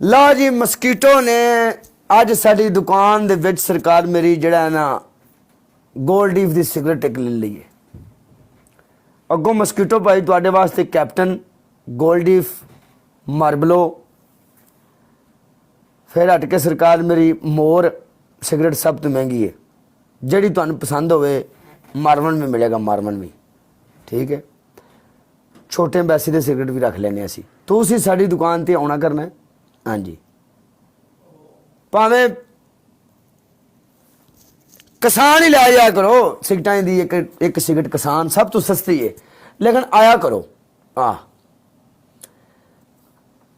लो जी mosquito ने अज साडी दुकान दे विच सरकार मेरी जिहड़ा है ना गोल्ड लीफ दी सिगरेट एक ले ली है। अगों मस्कीटो भाई तुहाडे वास्ते कैप्टन गोल्ड लीफ मार्बलो, फिर हट के सरकार मेरी मोर सिगरेट सब तो महंगी है, जिहड़ी तुहानूं पसंद होवे मारवन में मिलेगा, मारवन भी ठीक है। छोटे बैसी दे सिगरेट भी रख लैने असीं। तुसीं साडी दुकान ते आउणा करना है। हाँ जी, भावें किसान ही लै जाया करो, सिगटां दी एक सिगरेट किसान सब तो सस्ती है, लेकिन आया करो।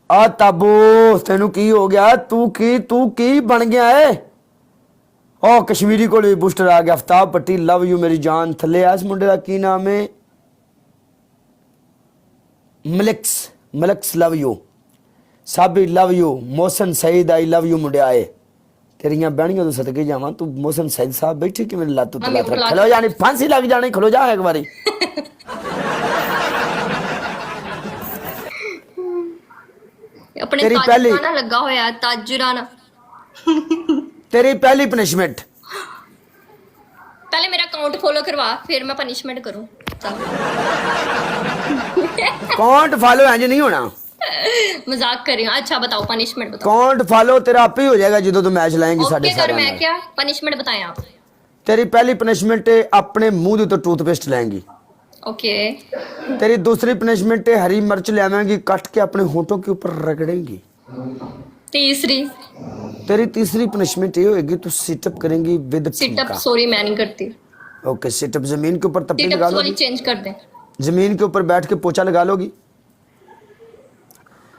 आ ताबो तेनू की हो गया, तू की बन गया है। ओ कश्मीरी को भी बूस्टर आ गया, आफ्ताब पट्टी लव यू मेरी जान। थले इस मुंडे का की नाम है, मलिक्स love you, Sabi love you, Mohsin Saeed I love you मुंडे आए। तेरिया बहनियों तो सदके जावा, तू मोहसन सईद साहब बैठे कि मेरे लातू तला खलो जानी, फांसी लग जानी, खलो जा एक बारी। अपने तेरी पहली ताजुराना लगा होया ताजुराना। तेरी पहली पनिशमेंट, पहले मेरा अकाउंट फॉलो करवा, फिर मैं पनिशमेंट करूं। अकाउंट फॉलो इंज नहीं होना, मजाक कर रही हूं। अच्छा बताओ पनिशमेंट बताओ। अकाउंट फॉलो तेरा आप ही हो जाएगा जो तू मैच लाएंगी साढ़े ओके कर, मैं क्या पनिशमेंट बताएं आप। तेरी पहली पनिशमेंट है अपने मुंह तो टूथपेस्ट लाएंगी। ओके। तेरी दूसरी पनिशमेंट है हरी मिर्च ले आवेंगी, कट के अपने होठों के ऊपर रगड़ेंगी। तीसरी, तेरी तीसरी पनिशमेंट ये होगी तू सिटअप करेंगी विद सिटअप। सॉरी मैं नहीं करती ओके, सिटअप जमीन के ऊपर तपी सिटअप, लगा सॉरी लोगी, चेंज कर दें। जमीन के ऊपर बैठ के पोछा लगा लोगी,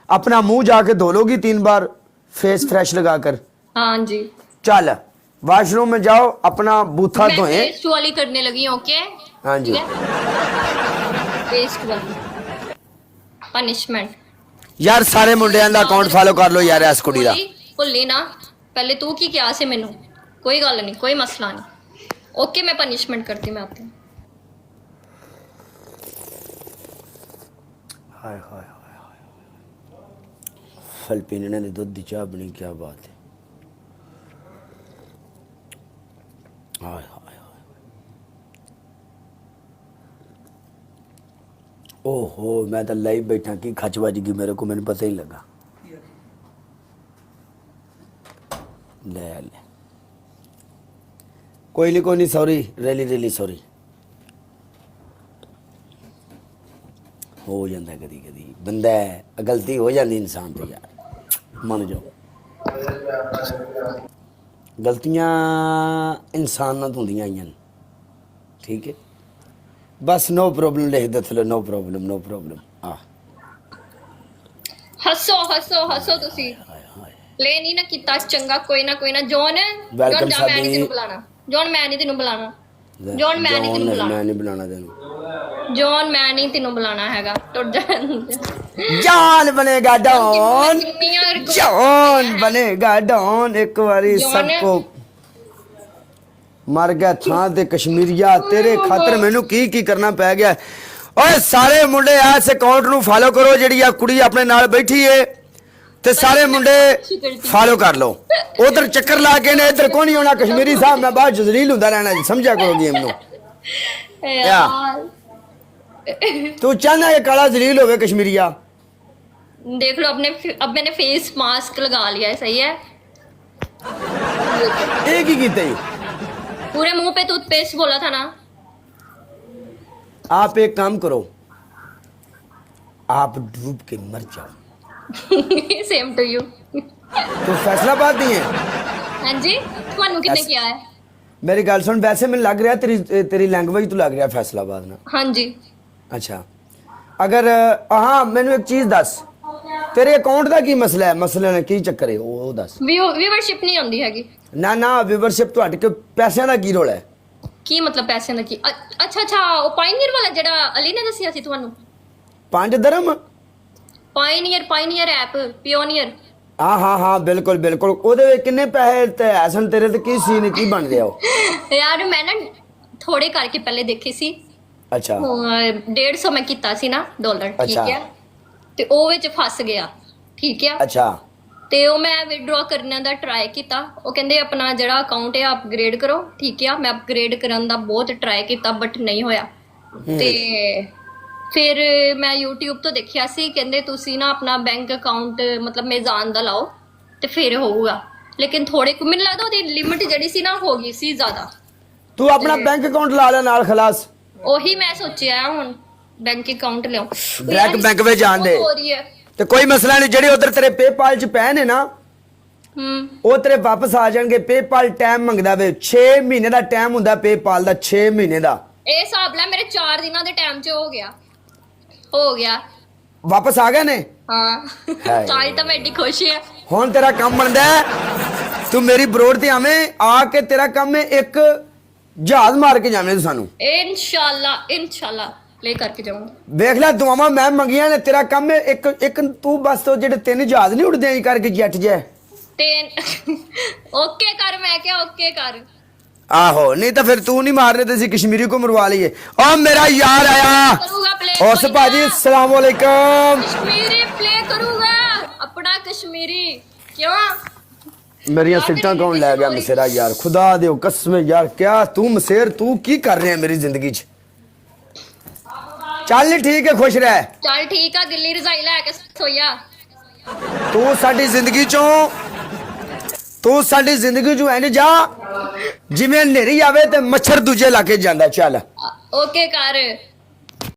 अपना मुंह जाके धो लोगी 3 बार फेस फ्रेश लगाकर। हाँ जी, चल वॉशरूम में जाओ, अपना बूथा मैं धोए। पेस्ट वाली करने लगी हूं। ओके हाँ जी, पेस्ट वाली पनिशमेंट। यार सारे मुंडियां दा अकाउंट फॉलो कर लो यार, इस कुड़ी दा भुल्ली ना, पहले तू की क्या से मैनू, कोई गल नहीं, कोई मसला नहीं। ओके मैं पनिशमेंट करती, मैं आती हूँ। हाय हाय फल पीने ने दूध दी चाह बनी, क्या बात है। हाय हाय ओहो, मैं तो लाइव बैठा कि खच बज गई मेरे को, मैंने पता ही लगा। ले कोई नहीं सॉरी, रियली सॉरी। हो जाता कदी कदी बंदा गलती हो जाती इंसान तो यार, मन जाओ गलतियां इंसान तो होंदियां आईयां, ठीक है। बस नो प्रॉब्लम लिख दे थले, नो प्रॉब्लम। हसो हसो हसो तुसी प्ले नहीं ना किता चंगा, कोई ना जॉन वेलकम जा, मैं नहीं तेनू बुलाना जॉन, मैं नहीं तेनू बुलाना जॉन, मैं नहीं तेनू बुलाना, मैं नहीं बुलाना तेनू जॉन, मैं नहीं तेनू बुलाना हैगा। टुट जा, जान बनेगा डॉन, जॉन बनेगा डॉन। एक बारी सबको मर गया थां ते कश्मीरिया, तेरे खातर मैनू की करना पै गया। ओए सारे मुंडे इस अकाउंट नू फॉलो करो, जिहड़ी आ कुड़ी अपने नाल बैठी है, ते सारे मुंडे फॉलो कर लो। उधर चक्कर ला के ने इधर को नहीं होना कश्मीरी साहब, मैं बाहर जलील हुंदा रहना जी, समझा करो गेम नू। तू चाहना है काला जलील होवे कश्मीरिया? देख लो अपने, अब मैंने फेस मास्क लगा लिया है, सही है। एक ही कीते ही पूरे मुंह पे टूथपेस्ट बोला था ना। आप एक काम करो, आप डूब के मर जाओ। Same to you. तो फैसलाबाद नहीं है? हाँ जी, ਤੁਹਾਨੂੰ कितने किया है? मेरी गल सुन, वैसे मैं लग रहा तेरी लैंग्वेज तो लग रहा फैसलाबाद ना। हाँ जी। अच्छा, अगर हाँ मैनू एक चीज दस, तेरे अकाउंट का की मसला है, मसले ने की चक्कर है वो दस। व्यूवरशिप नहीं आंदी हैगी ना व्यूवरशिप तो हट के पैसों का की रोल है? की मतलब पैसे ਦਾ ਕੀ? अच्छा ਉਹ ਪਾਇਨੀਅਰ ਵਾਲਾ ਜਿਹੜਾ ਅਲੀ ਨੇ ਦੱਸਿਆ ਸੀ ਤੁਹਾਨੂੰ, 5 दरम ਪਾਇਨੀਅਰ ਐਪ, ਪਿਓਨੀਅਰ। हाँ बिल्कुल ਉਹਦੇ ਵਿੱਚ ਕਿੰਨੇ ਪੈਸੇ ਤੇ ਐਸਨ ਤੇਰੇ ਤੇ ਕੀ ਸੀਨ ਕੀ ਬਣ ਰਿਹਾ ਉਹ? ਯਾਰ ਮੈਂ ਨਾ ਥੋੜੇ ਕਰਕੇ ਪਹਿਲੇ ਦੇਖੇ ਸੀ। ਅੱਛਾ 150 ਮੈਂ ਕੀਤਾ ਸੀ ਨਾ ਡਾਲਰ, ਠੀਕ ਅੱਛਾ। ਹੈ, ਤੇ ਉਹ ਵਿੱਚ ਫਸ ਗਿਆ, ਠੀਕ ਹੈ। ਅੱਛਾ ਤੇ ਉਹ ਮੈਂ ਵਿਡਰਾ ਕਰਨ ਦਾ ਟਰਾਈ ਕੀਤਾ। ਉਹ ਕਹਿੰਦੇ ਆਪਣਾ ਜਿਹੜਾ ਅਕਾਊਂਟ ਹੈ ਅਪਗ੍ਰੇਡ ਕਰੋ। ਠੀਕ ਆ, ਮੈਂ ਅਪਗ੍ਰੇਡ ਕਰਨ ਦਾ ਬਹੁਤ ਟਰਾਈ ਕੀਤਾ ਬਟ ਨਹੀਂ ਹੋਇਆ। ਤੇ ਫਿਰ ਮੈਂ YouTube ਤੋਂ ਦੇਖਿਆ ਸੀ, ਕਹਿੰਦੇ ਤੁਸੀਂ ਨਾ ਆਪਣਾ ਬੈਂਕ ਅਕਾਊਂਟ ਮਤਲਬ ਮੇਜ਼ਾਨ ਦਾ ਲਾਓ ਤੇ ਫਿਰ ਹੋਊਗਾ। ਲੇਕਿਨ ਥੋੜੇ ਕੁ ਮੈਨੂੰ ਲੱਗਦਾ ਉਹਦੀ ਲਿਮਿਟ ਜਿਹੜੀ ਸੀ ਨਾ ਹੋ ਗਈ ਸੀ ਜ਼ਿਆਦਾ। ਤੂੰ ਆਪਣਾ ਬੈਂਕ ਅਕਾਊਂਟ ਲਾ ਲੈ ਨਾਲ ਖਲਾਸ। ਉਹੀ ਮੈਂ ਸੋਚਿਆ ਹੁਣ ਬੈਂਕ ਅਕਾਊਂਟ ਲਿਆਓ। ਡਾਇਰੈਕਟ ਬੈਂਕ ਵਿੱਚ ਜਾਣ ਦੇ ਹੋ ਰਹੀ ਹੈ। ਤੇ ਕੋਈ ਮਸਲਾ ਨਹੀਂ। ਜਿਹੜੇ ਉਧਰ ਤੇਰੇ ਪੇਪਾਲ 'ਚ ਪੈ ਨੇ ਨਾ ਉਹ ਤੇਰੇ ਵਾਪਸ ਆ ਜਾਣਗੇ। ਪੇਪਾਲ ਟਾਈਮ ਮੰਗਦਾ ਵੇ, 6 ਮਹੀਨੇ ਦਾ ਟਾਈਮ ਹੁੰਦਾ ਪੇਪਾਲ ਦਾ, 6 ਮਹੀਨੇ ਦਾ। ਇਹ ਹਿਸਾਬ ਲੈ ਮੇਰੇ 4 ਦਿਨਾਂ ਦੇ ਟਾਈਮ 'ਚ ਹੋ ਗਿਆ ਵਾਪਸ ਆ ਗਏ ਨੇ। ਹਾਂ ਹਾਏ। ਚਾਹੀ ਤਾਂ ਮੈਂ ਏਡੀ ਖੁਸ਼ ਆ। ਹੁਣ ਤੇਰਾ ਕੰਮ ਬਣਦਾ ਹੈ, ਤੂੰ ਮੇਰੀ ਬਰੋਡ ਤੇ ਆਵੇਂ, ਆ ਕੇ ਤੇਰਾ ਕੰਮ ਹੈ ਇੱਕ ਜਹਾਜ਼ ਮਾਰ ਕੇ ਜਾਵੇਂ ਤੂੰ ਸਾਨੂੰ। ਇਨਸ਼ਾਅੱਲਾ ਲੈ ਕਰਕੇ ਜਾਊਂਗਾ। ਵੇਖ ਲੈ ਦੁਆਵਾਂ ਮੈਂ ਮੰਗੀਆਂ ਨੇ, ਤੇਰਾ ਕੰਮ ਹੈ ਇੱਕ ਤੂੰ ਬਸ ਉਹ ਜਿਹੜੇ 3 ਜਹਾਜ਼ ਨਹੀਂ ਉੱਡਦੇ ਐਂ ਕਰਕੇ ਜੱਟ ਜੈ ਤੇ ਓਕੇ ਕਰ, ਮੈਂ ਕਿਹਾ ਓਕੇ ਕਰ। ਆਹੋ, ਨਹੀਂ ਤਾਂ ਫਿਰ ਤੂੰ ਨਹੀਂ ਮਾਰਨੇ ਤੇ ਅਸੀਂ ਕਸ਼ਮੀਰੀ ਕੋ ਮਰਵਾ ਲਈਏ। ਓ ਮੇਰਾ ਯਾਰ ਆਇਆ ਕਰੂਗਾ ਪਲੇ ਉਸ ਭਾਜੀ, अस्सलाम वालेकुम। कश्मीरी प्ले करूंगा अपना कश्मीरी। क्यों ਮੇਰੀਆਂ ਸਿੱਟਾਂ ਕੌਣ ਲੈ ਗਿਆ ਮਸੇਰਾ ਯਾਰ, ਖੁਦਾ ਦਿਓ ਕਸਮ ਯਾਰ। ਕਿਆ ਤੂੰ ਮਸੇਰ, ਤੂੰ ਕੀ ਕਰ ਰਿਹਾ ਮੇਰੀ ਜ਼ਿੰਦਗੀ 'ਚ? ਚੱਲ ਠੀਕ ਹੈ, ਖੁਸ਼ ਰਹਿ। चल ठीक है, दिल्ली रजाई लैके सोया। ਤੂੰ ਸਾਡੀ ਜ਼ਿੰਦਗੀ 'ਚੋਂ ਐਂ ਜਾ ਜਿਵੇਂ ਹਨੇਰੀ ਆਵੇ ਤੇ ਮੱਛਰ ਦੂਜੇ ਇਲਾਕੇ ਜਾਂਦਾ। ਚੱਲ ओके कर।